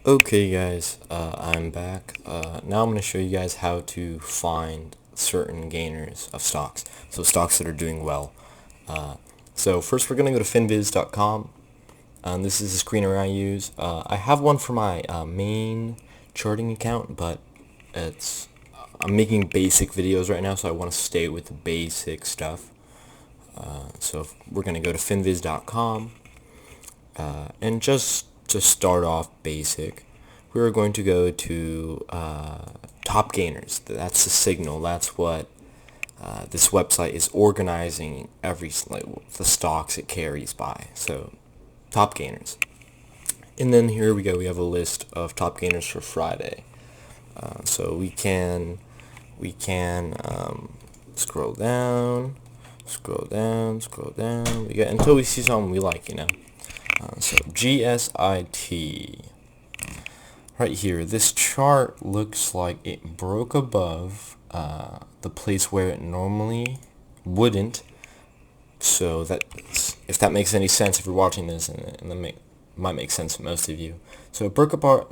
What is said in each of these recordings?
Okay guys, I'm back. Now I'm going to show you guys how to find certain gainers of stocks. So stocks that are doing well. Uh, so first we're going to go to finviz.com. This is the screener I use. I have one for my main charting account, but I'm making basic videos right now, so I want to stay with the basic stuff. So we're going to go to finviz.com. And just to start off basic, we're going to go to top gainers. That's the signal. That's what this website is organizing the stocks it carries by. So top gainers. And then here we go. We have a list of top gainers for Friday. So we can scroll down, scroll down, scroll down. We get until we see something we like. So GSIT. Right here, this chart looks like it broke above the place where it normally wouldn't. So that, if that makes any sense, if you're watching this, and that might make sense to most of you. So it broke above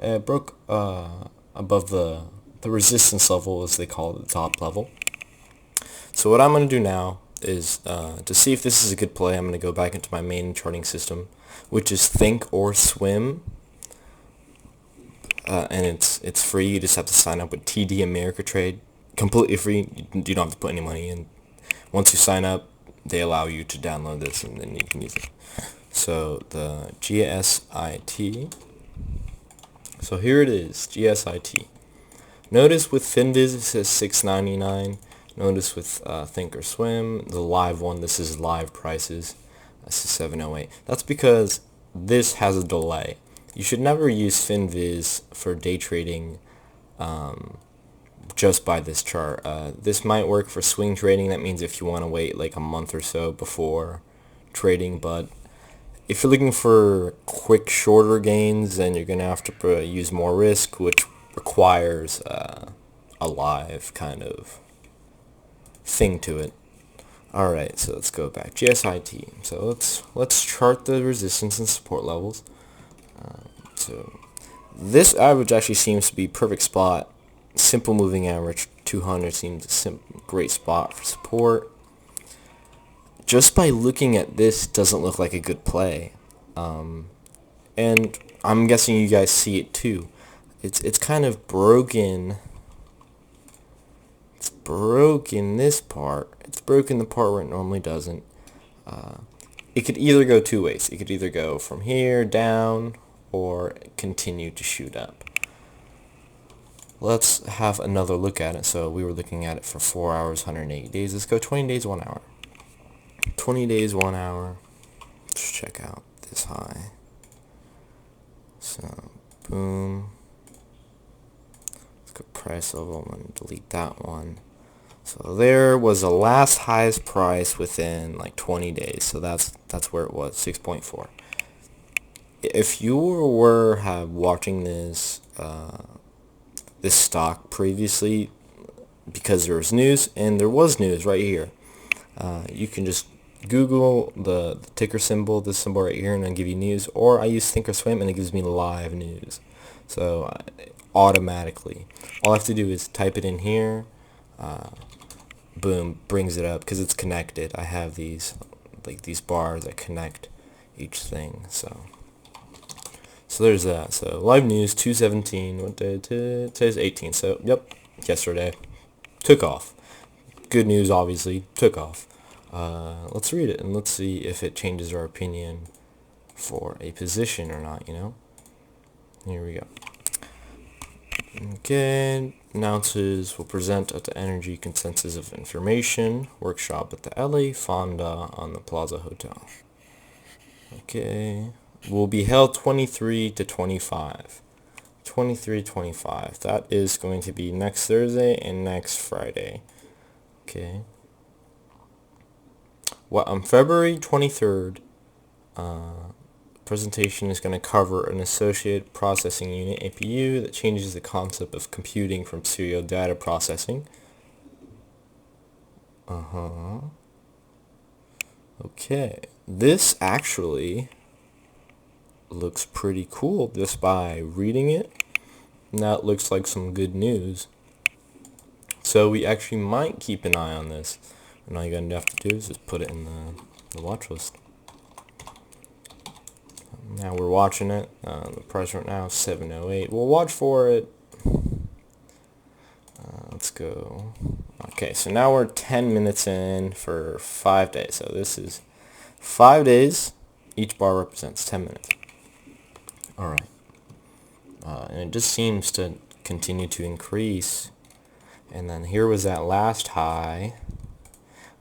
the resistance level, as they call it, the top level. So what I'm going to do now is to see if this is a good play. I'm going to go back into my main charting system, which is Think or Swim. And it's free. You just have to sign up with TD America completely free. You don't have to put any money in. Once you sign up, they allow you to download this, and then you can use it. So the GSIT. So here it is, GSIT. Notice with Finviz it says $6.99. Notice with Thinkorswim, the live one, this is live prices. This is 708. That's because this has a delay. You should never use Finviz for day trading just by this chart. This might work for swing trading. That means if you want to wait like a month or so before trading, but if you're looking for quick, shorter gains, then you're going to have to use more risk, which requires a live kind of thing to it. Alright, so let's go back. GSIT. So let's chart the resistance and support levels. So this average actually seems to be perfect spot. Simple moving average 200 seems a great spot for support. Just by looking at this, doesn't look like a good play. And I'm guessing you guys see it too. It's kind of broken. It's broken this part. It's broken the part where it normally doesn't. It could either go two ways. It could either go from here down or continue to shoot up. Let's have another look at it. So we were looking at it for 4 hours, 180 days. Let's go 20 days, 1 hour. 20 days, 1 hour. Let's check out this high. So, boom. Let's go price level and delete that one. So there was the last highest price within like 20 days. So that's where it was, 6.4. If you were watching this this stock previously, because there was news, and there was news right here, you can just Google the ticker symbol, this symbol right here, and it'll give you news. Or I use Thinkorswim, and it gives me live news. So automatically, all I have to do is type it in here. Boom, brings it up because it's connected. I have these bars that connect each thing. So there's that. So live news 217. What day? Today's 18. So yep, yesterday took off. Good news, obviously, took off. Let's read it and let's see if it changes our opinion for a position or not. Here we go. Okay, announces will present at the Energy Consensus of Information workshop at the LA Fonda on the Plaza Hotel. Okay, will be held 23 to 25. 23-25. That is going to be next Thursday and next Friday. Okay. Well, on February 23rd, presentation is going to cover an associated processing unit APU that changes the concept of computing from serial data processing. Okay. This actually looks pretty cool just by reading it. And that looks like some good news. So we actually might keep an eye on this. And all you're gonna have to do is just put it in the watch list. Now we're watching it. The price right now is $7.08. We'll watch for it. Let's go. Okay, so now we're 10 minutes in for 5 days. So this is 5 days. Each bar represents 10 minutes. Alright. And it just seems to continue to increase. And then here was that last high.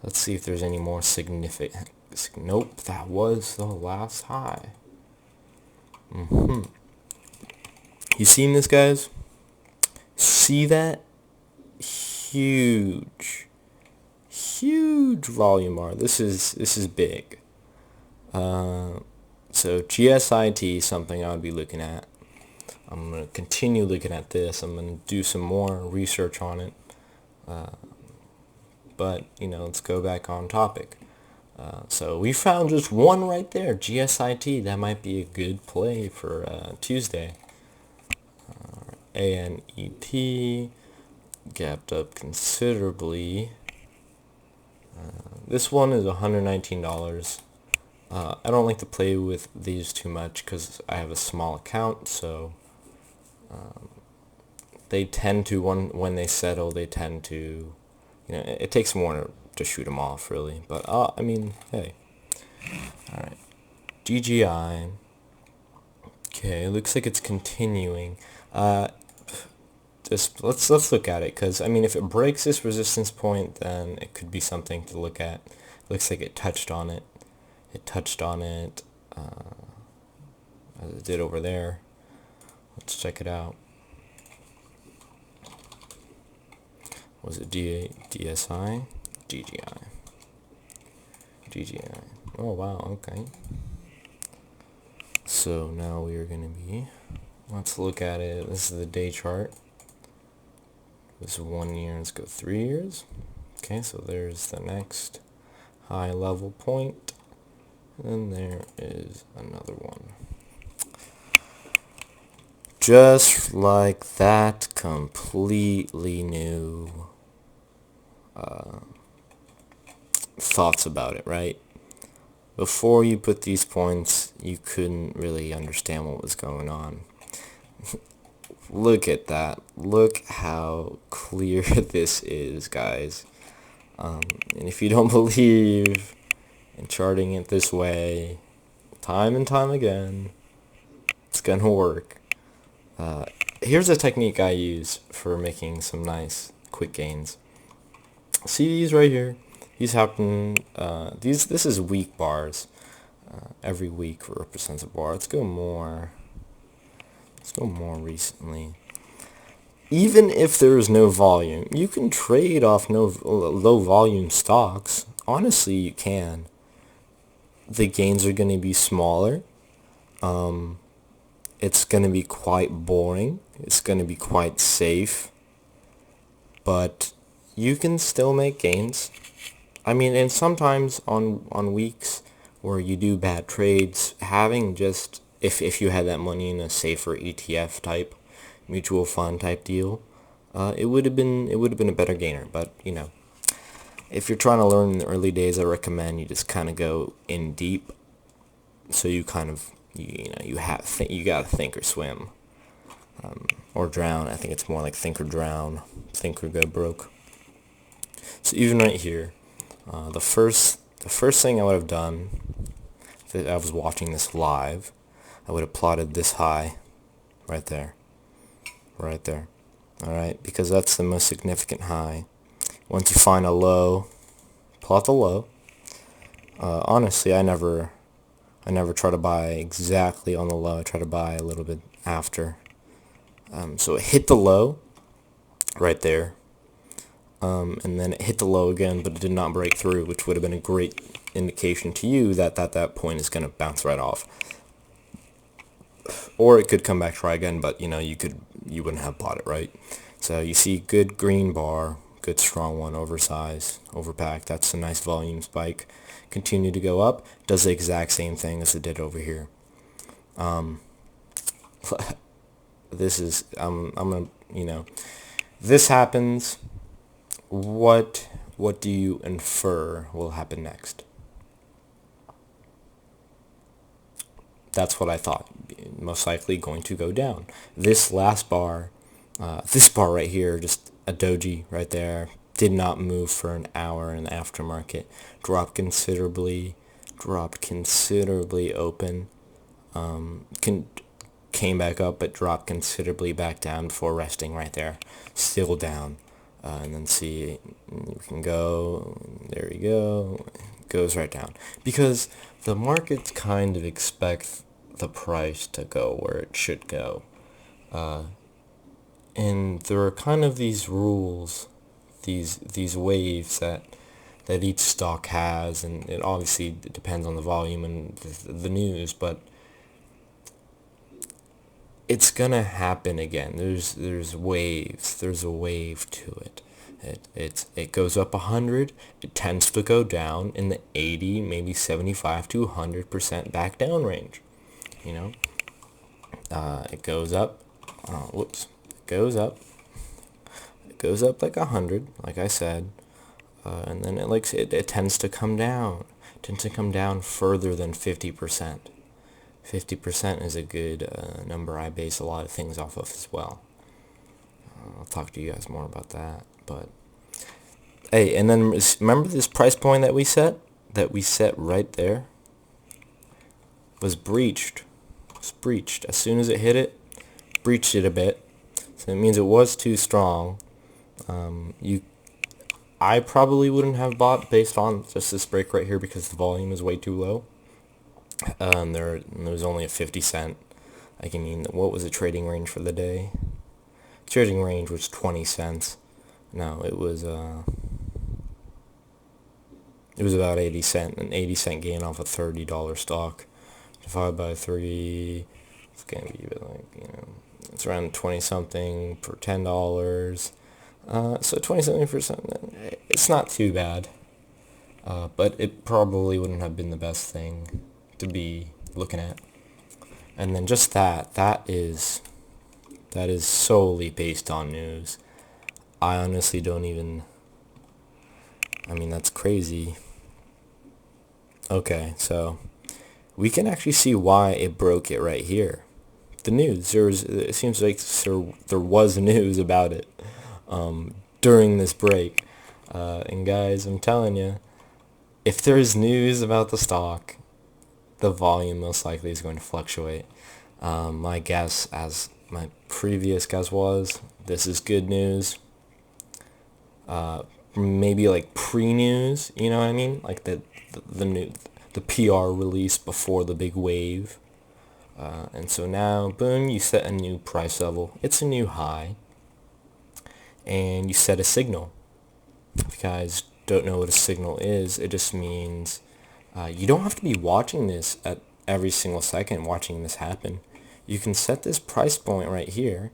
Let's see if there's any more significant. Nope, that was the last high. You seen this, guys? See that? Huge volume bar. This is big. So GSIT, something I would be looking at. I'm going to continue looking at this. I'm going to do some more research on it. But, let's go back on topic. So we found just one right there, GSIT. That might be a good play for Tuesday. ANET gapped up considerably. This one is $119. I don't like to play with these too much because I have a small account, so they tend to, when they settle, they tend to, it takes more to shoot them off, really. But, I mean, hey. Alright. GGI. Okay, it looks like it's continuing. Just let's look at it, because, I mean, if it breaks this resistance point, then it could be something to look at. It looks like it touched on it. It touched on it, as it did over there. Let's check it out. Was it DSI? GGI. GGI. Oh, wow, okay. So now we are going to be, let's look at it. This is the day chart. This is 1 year, let's go 3 years. Okay, so there's the next high level point. And there is another one. Just like that, completely new thoughts about it, right? Before you put these points, you couldn't really understand what was going on. Look at that. Look how clear this is, guys. And if you don't believe in charting it this way, time and time again, it's gonna work. Here's a technique I use for making some nice quick gains. See these right here? These happen, this is week bars. Every week represents a bar. Let's go more recently. Even if there is no volume, you can trade off low volume stocks. Honestly, you can. The gains are going to be smaller. It's going to be quite boring. It's going to be quite safe. But you can still make gains. I mean, and sometimes on weeks where you do bad trades, having just, if you had that money in a safer ETF type, mutual fund type deal, it would have been a better gainer. But if you're trying to learn in the early days, I recommend you just kind of go in deep. So you kind of you gotta think or swim, or drown. I think it's more like think or drown, think or go broke. So even right here, the first thing I would have done, if I was watching this live, I would have plotted this high, right there. Alright, because that's the most significant high. Once you find a low, plot the low. Honestly, I never try to buy exactly on the low. I try to buy a little bit after. So it hit the low right there, and then it hit the low again, but it did not break through, which would have been a great indication to you that that point is going to bounce right off. Or it could come back, try again, but you wouldn't have bought it, right? So you see good green bar, good strong one, oversized, overpacked. That's a nice volume spike. Continue to go up, does the exact same thing as it did over here. This is I'm gonna, this happens. What do you infer will happen next? That's what I thought. Most likely going to go down. This last bar, this bar right here, just a doji right there, did not move for an hour in the aftermarket. Dropped considerably open. Came back up, but dropped considerably back down before resting right there. Still down. And then see, you can go, there you go, goes right down. Because the markets kind of expect the price to go where it should go. And there are kind of these rules, these waves that each stock has, and it obviously depends on the volume and the news, but it's gonna happen again. There's waves. There's a wave to it. It goes up 100. It tends to go down in the 80, maybe 75 to 100% back down range. It goes up. Whoops. It goes up. It goes up like 100, like I said, and then it tends to come down. It tends to come down further than 50%. 50% is a good number I base a lot of things off of as well. I'll talk to you guys more about that. But hey, and then remember this price point that we set right there was breached. As soon as it hit it, breached it a bit. So it means it was too strong. I probably wouldn't have bought based on just this break right here because the volume is way too low. There was only a 50 cent. What was the trading range for the day? Trading range was 20 cents. No, it was about 80 cent, an 80 cent gain off a $30 stock. Divided by 3, it's gonna be it's around 20 something for $10. So 20 something percent. It's not too bad, but it probably wouldn't have been the best thing to be looking at. And then just that is solely based on news. I honestly don't even, that's crazy. Okay, so we can actually see why it broke it right here. The news, it seems like there was news about it during this break, and guys, I'm telling you, if there's news about the stock, the volume most likely is going to fluctuate. My guess, as my previous guess was, this is good news. Maybe like pre-news, you know what I mean? Like the PR release before the big wave. And so now, boom, you set a new price level. It's a new high. And you set a signal. If you guys don't know what a signal is, it just means you don't have to be watching this at every single second, watching this happen. You can set this price point right here,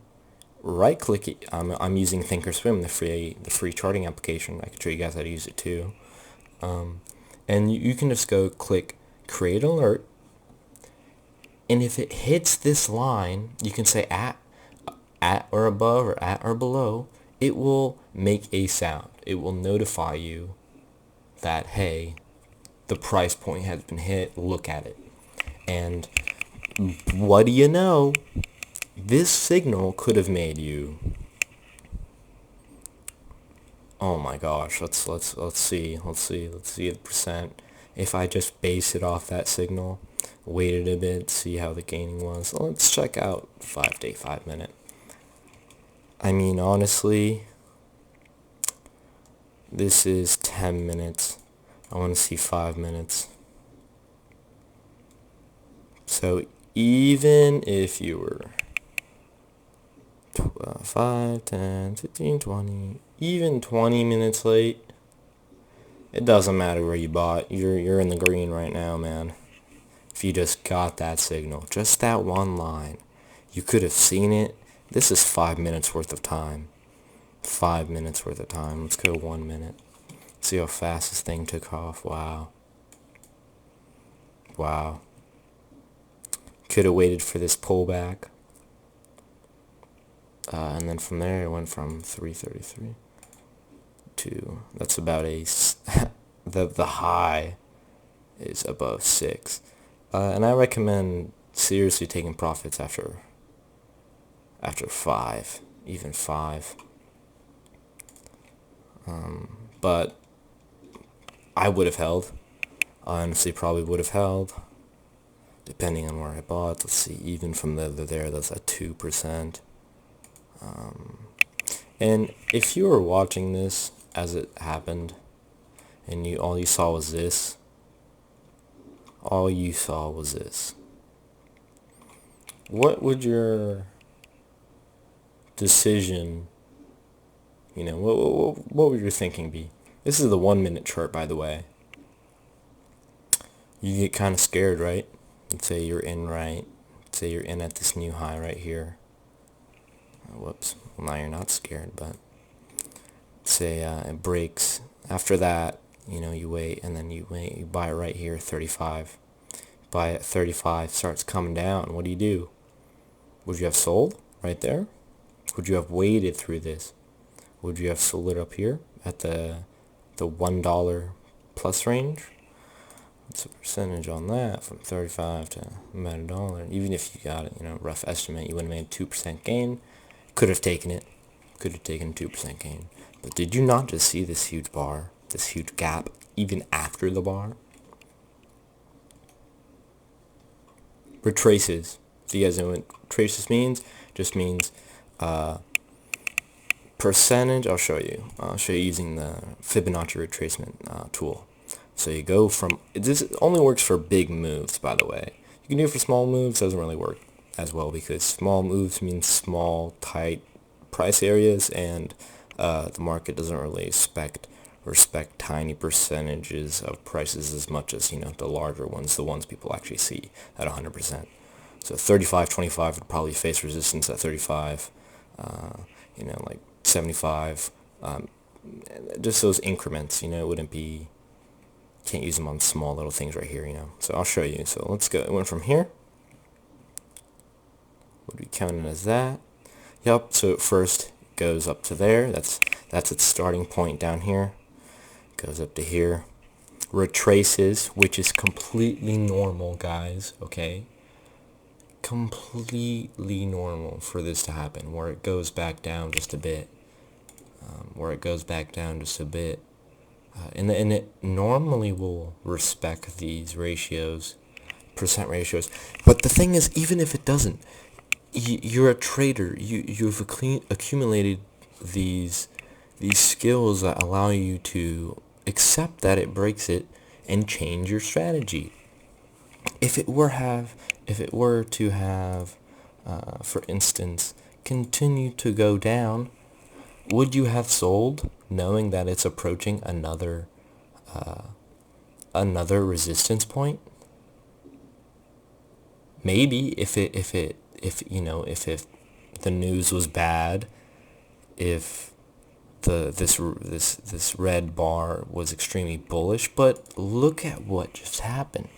right click it. I'm using Thinkorswim, the free charting application. I can show you guys how to use it too. And you can just go click create alert, and if it hits this line, you can say at or above or at or below, it will make a sound. It will notify you that, hey, the price point has been hit, look at it. And what do you know? This signal could have made you, oh my gosh, let's see the percent. If I just base it off that signal, waited a bit, see how the gaining was. Let's check out 5-day 5-minute. Honestly, this is 10 minutes. I want to see 5 minutes. So even if you were 5, 10, 15, 20, even 20 minutes late, it doesn't matter where you bought. You're in the green right now, man. If you just got that signal, just that one line, you could have seen it. This is 5 minutes worth of time. 5 minutes worth of time. Let's go 1 minute. See how fast this thing took off. Wow. could have waited for this pullback. And then from there it went from 333 to, that's about a, the high is above 6. And I recommend seriously taking profits after 5, even 5. But I would have held. I honestly probably would have held, depending on where I bought. Let's see, even from there, that's at 2%. And if you were watching this as it happened, and all you saw was this, what would your decision, what would your thinking be? This is the 1 minute chart, by the way. You get kind of scared, right? Let's say you're in at this new high right here. Whoops. Well, now you're not scared, but say it breaks. After that, you wait, and then you buy it right here, 35. Buy it at 35, starts coming down. What do? Would you have sold right there? Would you have waited through this? Would you have sold it up here at the $1 plus range? What's the percentage on that from 35 to about $1? Even if you got it, rough estimate, you would have made 2% gain. Could have taken it. Could have taken 2% gain. But did you not just see this huge bar, this huge gap, even after the bar? Retraces. Do you guys know what traces means? Just means percentage. I'll show you. I'll show you using the Fibonacci retracement tool. So you go from, this only works for big moves, by the way. You can do it for small moves, doesn't really work as well, because small moves mean small, tight price areas, and the market doesn't really respect tiny percentages of prices as much as, the larger ones, the ones people actually see at 100%. So 35.25 would probably face resistance at 35, like 75, just those increments, it wouldn't be, can't use them on small little things right here, So I'll show you. So let's go. It went from here. Would we count it as that? Yep. So it first goes up to there. That's its starting point down here. Goes up to here. Retraces, which is completely normal, guys. Okay. Completely normal for this to happen, where it goes back down just a bit. And it normally will respect these ratios, percent ratios. But the thing is, even if it doesn't, you're a trader. You've accumulated these skills that allow you to accept that it breaks it and change your strategy. If it were to have, for instance, continue to go down, would you have sold knowing that it's approaching another resistance point? Maybe if the news was bad, if this red bar was extremely bullish, but look at what just happened.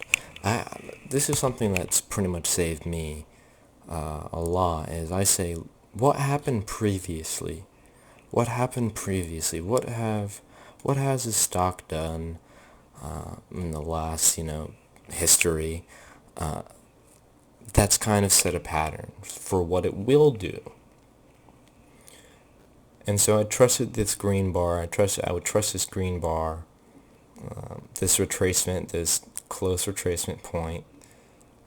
This is something that's pretty much saved me a lot. Is I say, what happened previously? What happened previously? What has the stock done in the last, history? That's kind of set a pattern for what it will do. And so I trusted this green bar. I would trust this green bar, this retracement, this close retracement point.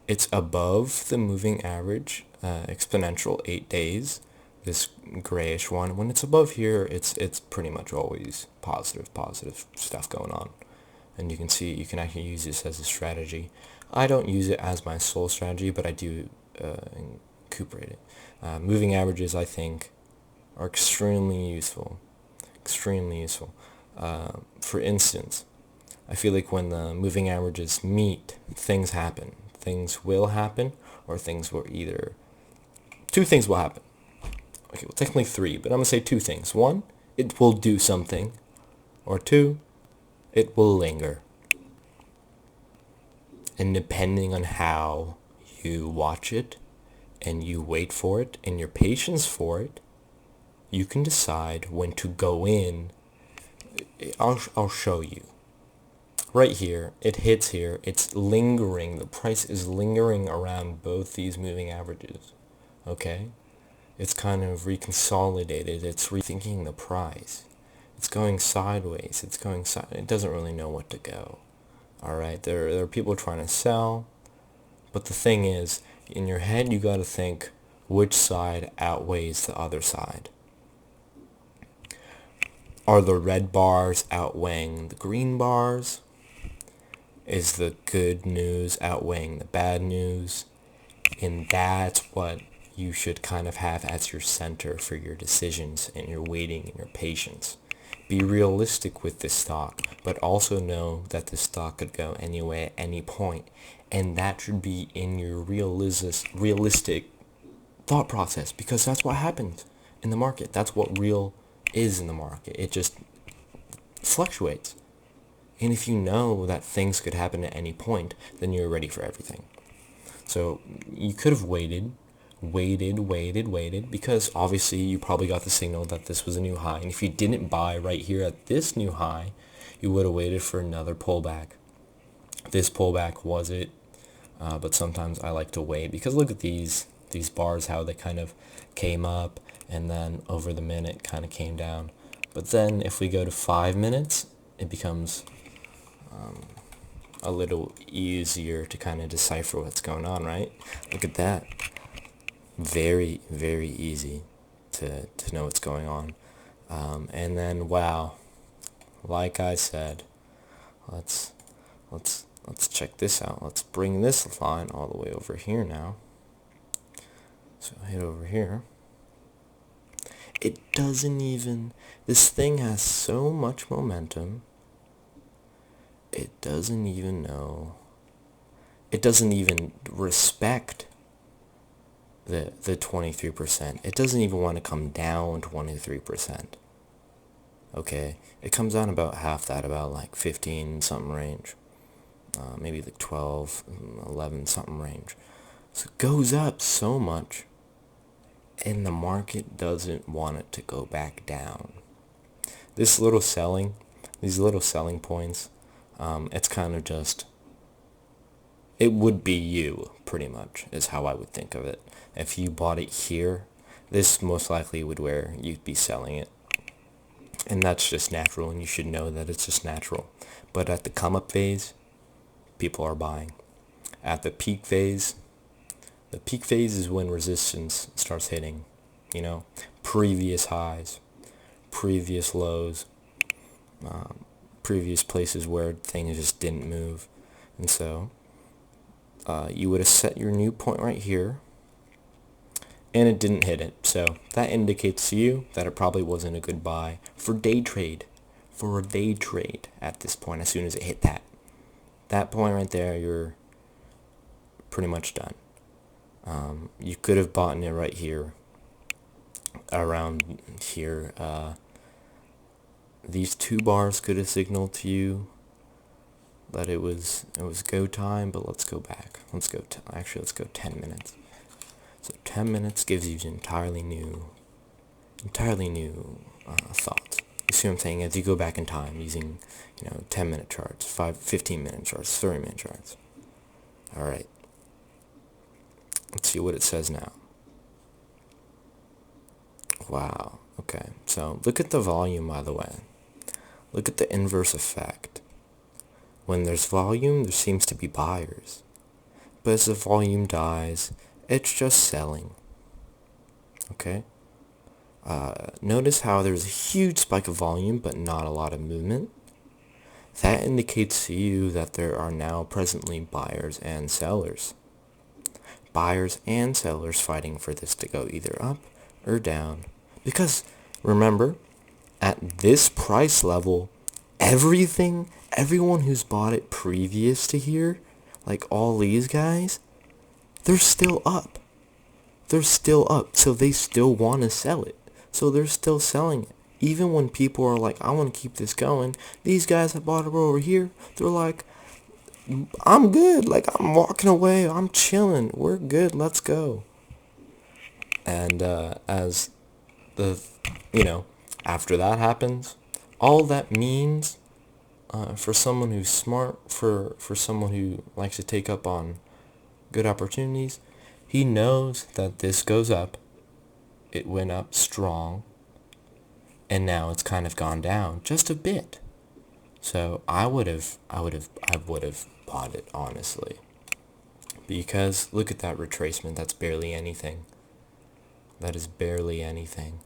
It's above the moving average, exponential 8 days. This grayish one. When it's above here, it's pretty much always positive stuff going on. And you can actually use this as a strategy. I don't use it as my sole strategy, but I do incorporate it. Moving averages, I think, are extremely useful. For instance, I feel like when the moving averages meet, things happen. Things will happen, or things will either... Two things will happen. Okay, well, technically 3, but I'm going to say 2 things. 1, it will do something. Or 2, it will linger. And depending on how you watch it and you wait for it and your patience for it, you can decide when to go in. I'll show you. Right here, it hits here, it's lingering, the price is lingering around both these moving averages, okay? It's kind of reconsolidated, it's rethinking the price. It's going sideways, it doesn't really know what to go. Alright, there are people trying to sell, but the thing is, in your head you gotta think which side outweighs the other side. Are the red bars outweighing the green bars? Is the good news outweighing the bad news? And that's what you should kind of have as your center for your decisions and your waiting and your patience. Be realistic with this stock, but also know that this stock could go anyway at any point, and that should be in your realistic thought process, because that's what happens in the market. That's what real is in the market. It just fluctuates. And if you know that things could happen at any point, then you're ready for everything. So you could have waited, because obviously you probably got the signal that this was a new high. And if you didn't buy right here at this new high, you would have waited for another pullback. This pullback was it, but sometimes I like to wait, because look at these bars, how they kind of came up and then over the minute kind of came down. But then if we go to 5 minutes, it becomes a little easier to kind of decipher what's going on, right? Look at that. Very, very easy to know what's going on. And then, wow, like I said, let's check this out. Let's bring this line all the way over here now. So hit over here. It doesn't even, this thing has so much momentum, it doesn't even know, it doesn't even respect the 23%. It doesn't even want to come down 23%. Okay, it comes down about half that, about like 15 something range, maybe like 12, 11 something range. So it goes up so much, and the market doesn't want it to go back down. These little selling points, it's kind of just, it would be you, pretty much, is how I would think of it. If you bought it here, this most likely would where you'd be selling it. And that's just natural, and you should know that it's just natural. But at the come up phase, people are buying. At the peak phase is when resistance starts hitting, previous highs, previous lows, previous places where things just didn't move. And so you would have set your new point right here, and it didn't hit it. So that indicates to you that it probably wasn't a good buy for day trade. For a day trade at this point, as soon as it hit that point right there, you're pretty much done. You could have bought it right here, around here. These two bars could have signaled to you that it was go time, but let's go back. Let's go 10 minutes. So 10 minutes gives you entirely new thoughts. You see what I'm saying? As you go back in time using 10-minute charts, 15-minute charts, 30-minute charts. All right. Let's see what it says now. Wow. Okay. So look at the volume, by the way. Look at the inverse effect. When there's volume, there seems to be buyers. But as the volume dies, it's just selling. Okay? Notice how there's a huge spike of volume, but not a lot of movement. That indicates to you that there are now presently buyers and sellers. Buyers and sellers fighting for this to go either up or down. Because, remember, at this price level, everyone who's bought it previous to here, like all these guys, they're still up. They're still up, so they still want to sell it. So they're still selling it. Even when people are like, I want to keep this going, these guys that bought it over here, they're like, I'm good. Like, I'm walking away. I'm chilling. We're good. Let's go. And as the, you know, after that happens, all that means for someone who's smart, for someone who likes to take up on good opportunities, he knows that this goes up. It went up strong, and now it's kind of gone down just a bit. So I would have bought it, honestly, because look at that retracement. That's barely anything. That is barely anything.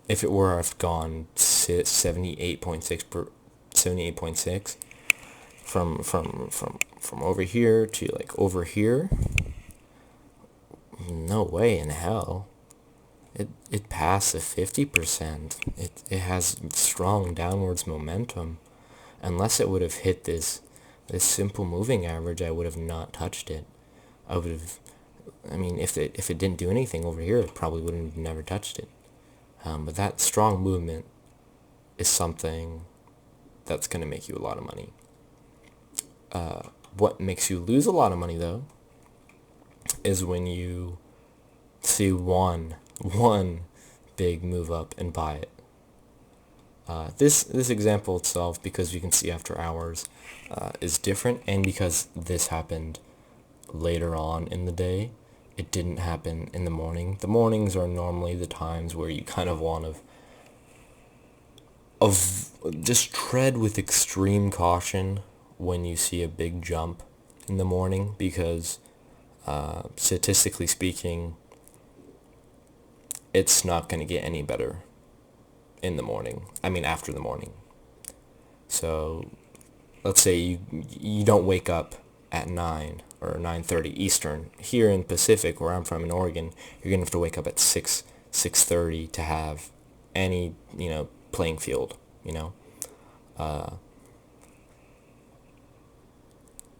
If it were, I've gone 78.6 from over here to like over here. No way in hell. It passed the 50%. It has strong downwards momentum. Unless it would have hit this simple moving average, I would have not touched it. I would have, I mean, if it didn't do anything over here, it probably would have never touched it. But that strong movement is something that's going to make you a lot of money. What makes you lose a lot of money, though, is when you see one big move up and buy it. This example itself, because you can see after hours, is different, and because this happened later on in the day, it didn't happen in the morning. The mornings are normally the times where you kind of want to just tread with extreme caution when you see a big jump in the morning, because statistically speaking, it's not going to get any better in the morning. I mean, after the morning. So let's say you don't wake up at 9 or 9:30 Eastern. Here in Pacific, where I'm from in Oregon, you're going to have to wake up at 6:30 to have any, playing field,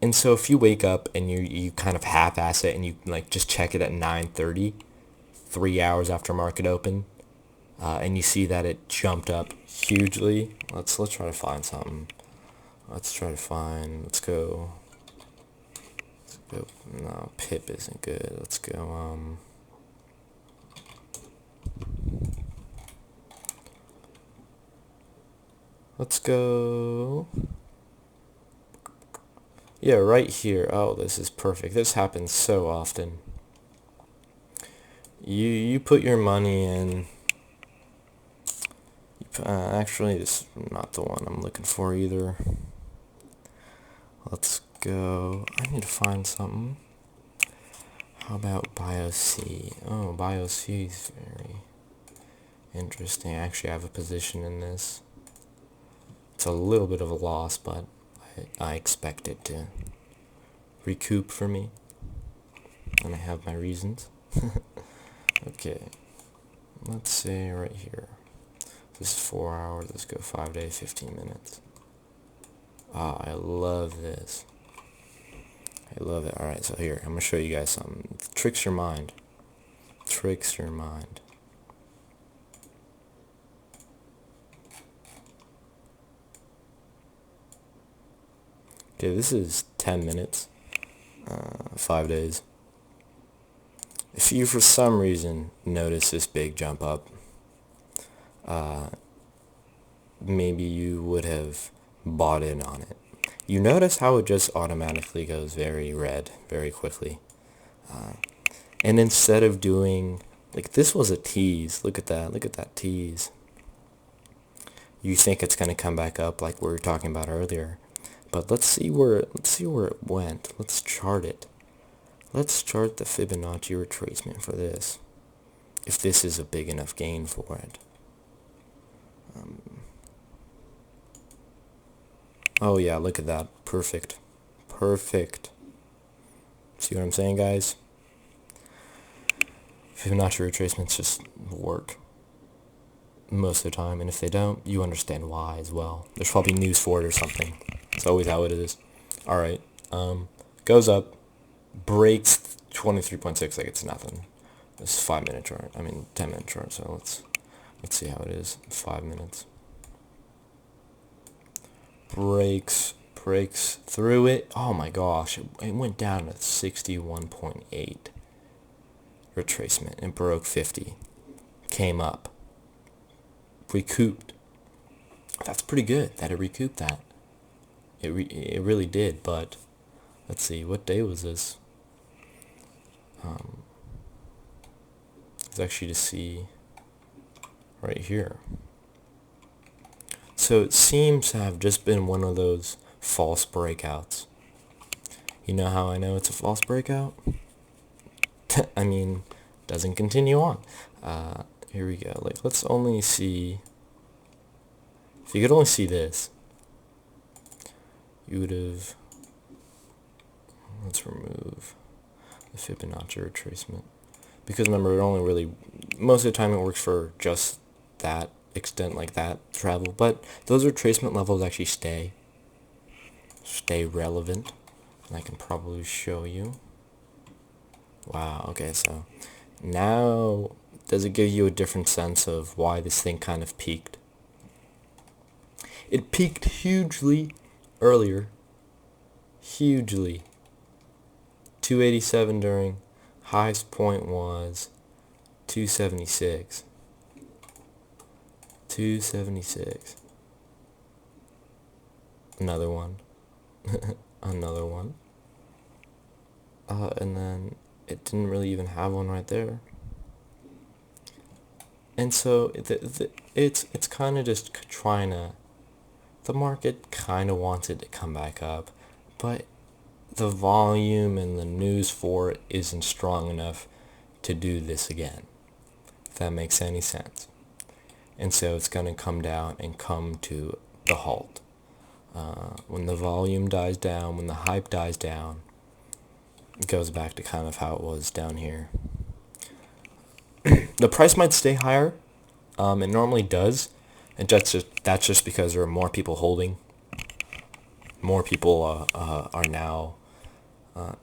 And so if you wake up and you kind of half-ass it and you just check it at 9:30, 3 hours after market open, and you see that it jumped up hugely. Let's try to find something. Let's go. No, Pip isn't good. Let's go. Let's go. Yeah, right here. Oh, this is perfect. This happens so often. You put your money in. Actually, this is not the one I'm looking for either. Let's go. I need to find something. How about BioC? Oh, BioC is very interesting. Actually, I have a position in this. It's a little bit of a loss, but I expect it to recoup for me. And I have my reasons. Okay. Let's say right here. This is 4 hours. Let's go 5 days, 15 minutes. I love this. I love it. Alright, so here, I'm going to show you guys something. It tricks your mind. Tricks your mind. Okay, this is 10 minutes. 5 days. If you, for some reason, notice this big jump up, maybe you would have bought in on it. You notice how it just automatically goes very red very quickly. And instead of doing, this was a tease. Look at that tease. You think it's going to come back up like we were talking about earlier. But let's see where it went. Let's chart it. Let's chart the Fibonacci retracement for this. If this is a big enough gain for it. Oh yeah, look at that. Perfect. Perfect. See what I'm saying, guys? Fibonacci retracements just work most of the time, and if they don't, you understand why as well. There's probably news for it or something. It's always how it is. Alright, goes up, breaks 23.6 like it's nothing. This is 5-minute chart. 10-minute chart, so let's see how it is. 5 minutes. Breaks, breaks through it. Oh my gosh, it went down to 61.8 retracement and broke 50. Came up. Recouped. That's pretty good that it recouped that. It really did, but let's see, what day was this? It's actually to see right here. So it seems to have just been one of those false breakouts. You know how I know it's a false breakout? I mean, doesn't continue on. Here we go. Like, let's only see. If you could only see this, you would have. Let's remove the Fibonacci retracement, because remember, it only really, most of the time it works for just that extent, like that travel, but those retracement levels actually stay relevant, and I can probably show you. Wow, okay, so now does it give you a different sense of why this thing kind of peaked? It peaked hugely earlier, hugely. 287 during, highest point was 276. 276. Another one. Another one. And then it didn't really even have one right there. And so it's kind of just trying to, the market kind of wants it to come back up, but the volume and the news for it isn't strong enough to do this again, if that makes any sense. And so it's going to come down and come to the halt. When the volume dies down, when the hype dies down, it goes back to kind of how it was down here. The price might stay higher. It normally does, and that's just because there are more people holding. More people are now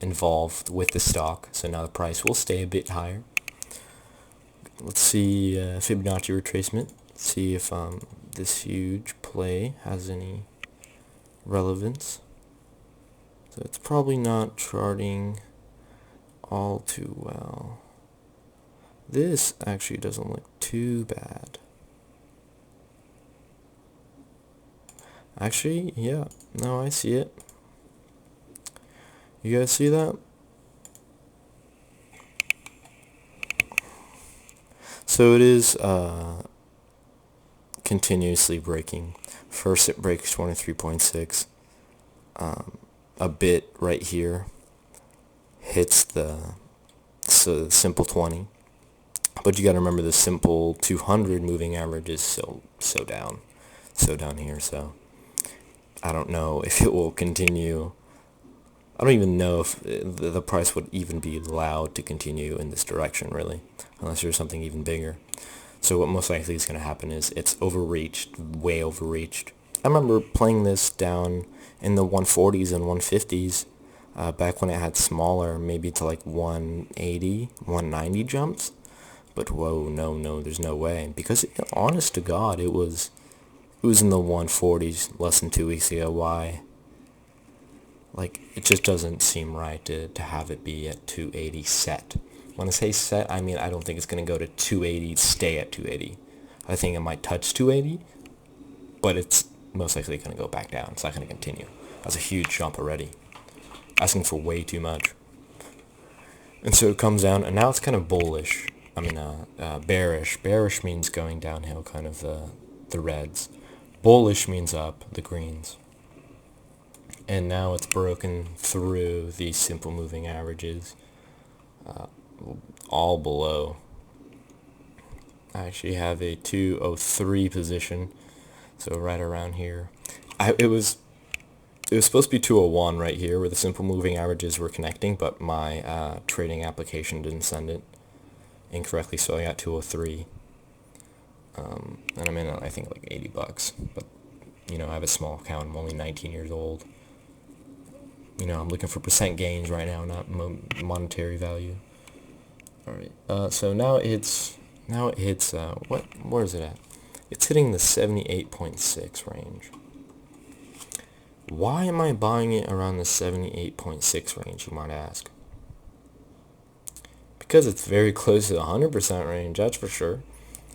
involved with the stock, so now the price will stay a bit higher. Let's see Fibonacci retracement. See if this huge play has any relevance. So it's probably not charting all too well. This actually doesn't look too bad. Actually, yeah, no, I see it. You guys see that? So it is continuously breaking. First it breaks 23.6. A bit right here hits the simple 20. But you got to remember the simple 200 moving average is so down here. So I don't know if it will continue. I don't even know if the price would even be allowed to continue in this direction, really, unless there's something even bigger. So what most likely is going to happen is it's overreached, way overreached. I remember playing this down in the 140s and 150s back when it had smaller, maybe to like 180, 190 jumps. But whoa, no, there's no way. Because honest to God, it was in the 140s less than 2 weeks ago. Why? Like, it just doesn't seem right to have it be at 280 set. When I say set, I mean I don't think it's going to go to 280, stay at 280. I think it might touch 280, but it's most likely going to go back down. It's not going to continue. That's a huge jump already. Asking for way too much. And so it comes down, and now it's kind of bullish. I mean, bearish. Bearish means going downhill, kind of the reds. Bullish means up, the greens. And now it's broken through these simple moving averages, all below. I actually have a 203 position, so right around here. It was supposed to be 201 right here, where the simple moving averages were connecting, but my trading application didn't send it incorrectly, so I got 203. And I'm in, I think, like $80. But you know, I have a small account. I'm only 19 years old. You know, I'm looking for percent gains right now, not monetary value. All right. So now it hits. Where is it at? It's hitting the 78.6 range. Why am I buying it around the 78.6 range, you might ask? Because it's very close to the 100% range, that's for sure.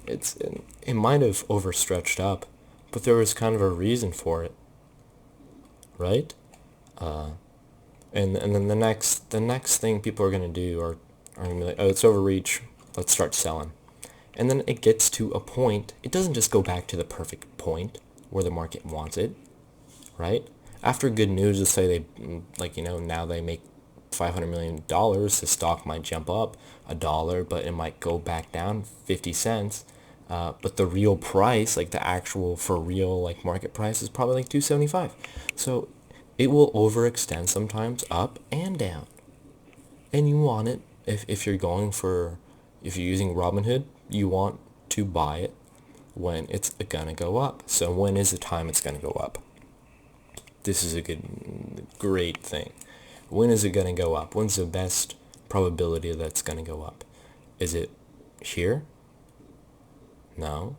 It might have overstretched up, but there was kind of a reason for it, right? And then the next thing people are gonna do are gonna be like, oh, it's overreach, let's start selling. And then it gets to a point, it doesn't just go back to the perfect point where the market wants it, right? After good news, let's say they, like, now they make $500 million, the stock might jump up $1, but it might go back down 50 cents. But the real price, like the actual for real like market price, is probably like 275. So it will overextend sometimes up and down. And you want it, if you're using Robinhood, you want to buy it when it's gonna go up. So when is the time it's gonna go up? This is a great thing. When is it gonna go up? When's the best probability that it's gonna go up? Is it here? No.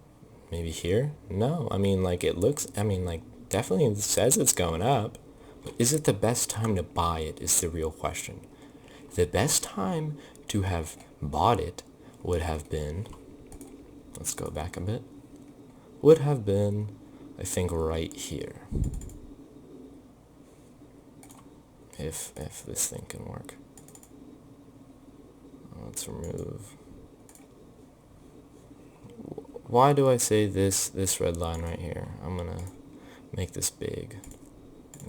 Maybe here? No. Definitely it says it's going up. But is it the best time to buy it is the real question. The best time to have bought it would have been, let's go back a bit, would have been, I think, right here. If this thing can work. Let's remove. Why do I say this red line right here? I'm gonna make this big.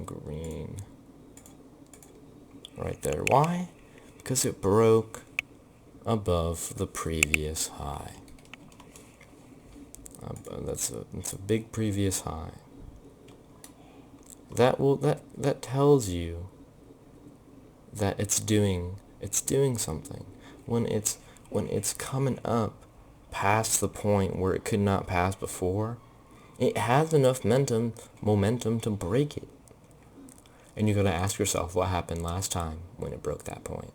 Green. Right there. Why? Because it broke above the previous high. That's a big previous high. That tells you that it's doing something. When it's coming up past the point where it could not pass before, it has enough momentum to break it. And you gotta ask yourself what happened last time when it broke that point.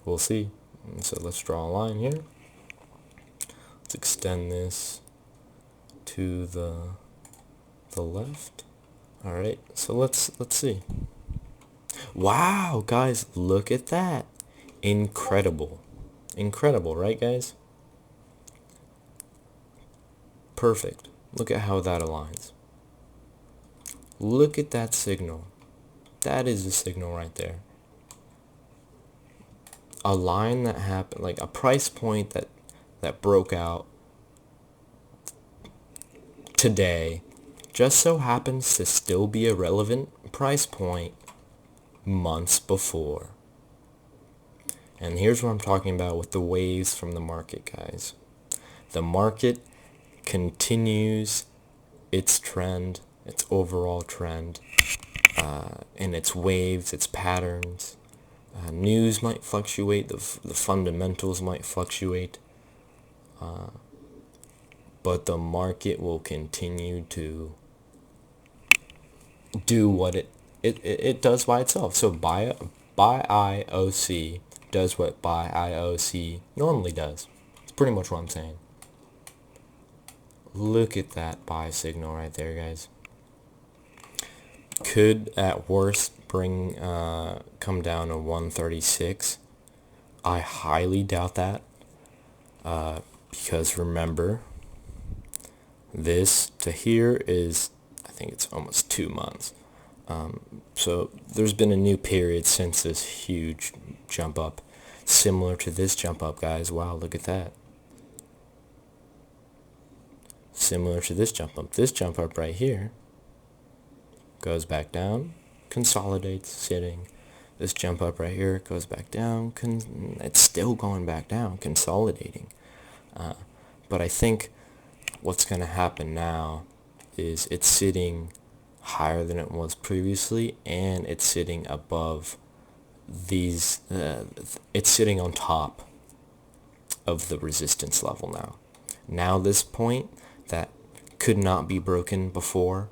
We'll see. And so let's draw a line here. Let's extend this to the left. All right. So let's see. Wow, guys, look at that. Incredible. Incredible, right, guys? Perfect. Look at how that aligns. Look at that signal. That is the signal right there. A line that happened, like a price point that broke out today, just so happens to still be a relevant price point months before. And here's what I'm talking about with the waves from the market, guys. The market continues its trend, its overall trend, in its waves, its patterns. News might fluctuate, the fundamentals might fluctuate, but the market will continue to do what it does by itself. So buy IOC does what buy IOC normally does. It's pretty much what I'm saying. Look at that buy signal right there, guys. Could at worst come down to 136. I highly doubt that, because remember, this to here is, I think it's almost 2 months. So there's been a new period since this huge jump up, similar to this jump up, guys. Wow, look at that. Similar to this jump up. This jump up right here goes back down, consolidates, sitting. This jump up right here goes back down. It's still going back down, consolidating. But I think what's going to happen now is it's sitting higher than it was previously, and it's sitting above these. It's sitting on top of the resistance level now. Now this point that could not be broken before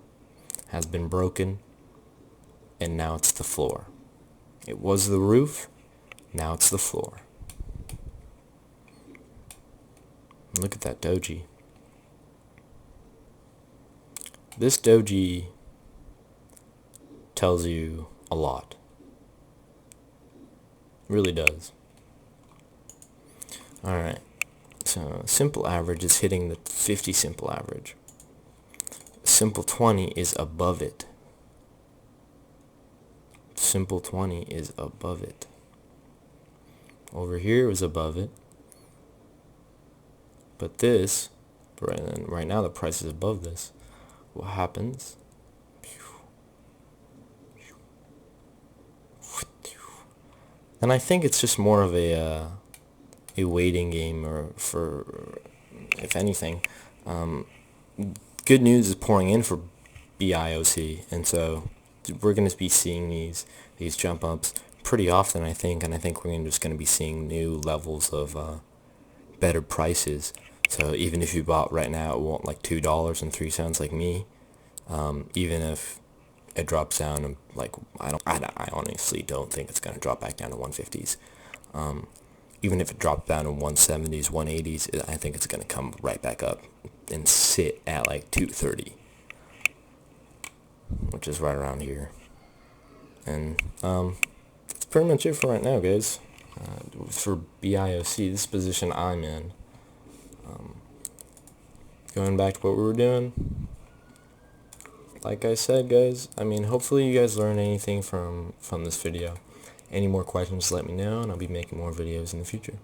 has been broken, and now it's the floor. It was the roof, now it's the floor. Look at that doji. This doji tells you a lot. Really does. Alright, so simple average is hitting the 50 simple average. Simple 20 is above it. Simple 20 is above it. Over here was above it. But this, right now the price is above this. What happens? And I think it's just more of a waiting game, or for, if anything, good news is pouring in for BIOC, and so we're going to be seeing these jump ups pretty often, I think, and I think we're just going to be seeing new levels of better prices. So even if you bought right now, it won't like $2.03 like me. Even if it drops down to like, I honestly don't think it's going to drop back down to 150s. Even if it dropped down to 170s, 180s, I think it's going to come right back up and sit at like 230, which is right around here. And that's pretty much it for right now, guys. For BIOC, this position I'm in. Going back to what we were doing, like I said, guys, I mean, hopefully you guys learned anything from this video. Any more questions, let me know, and I'll be making more videos in the future.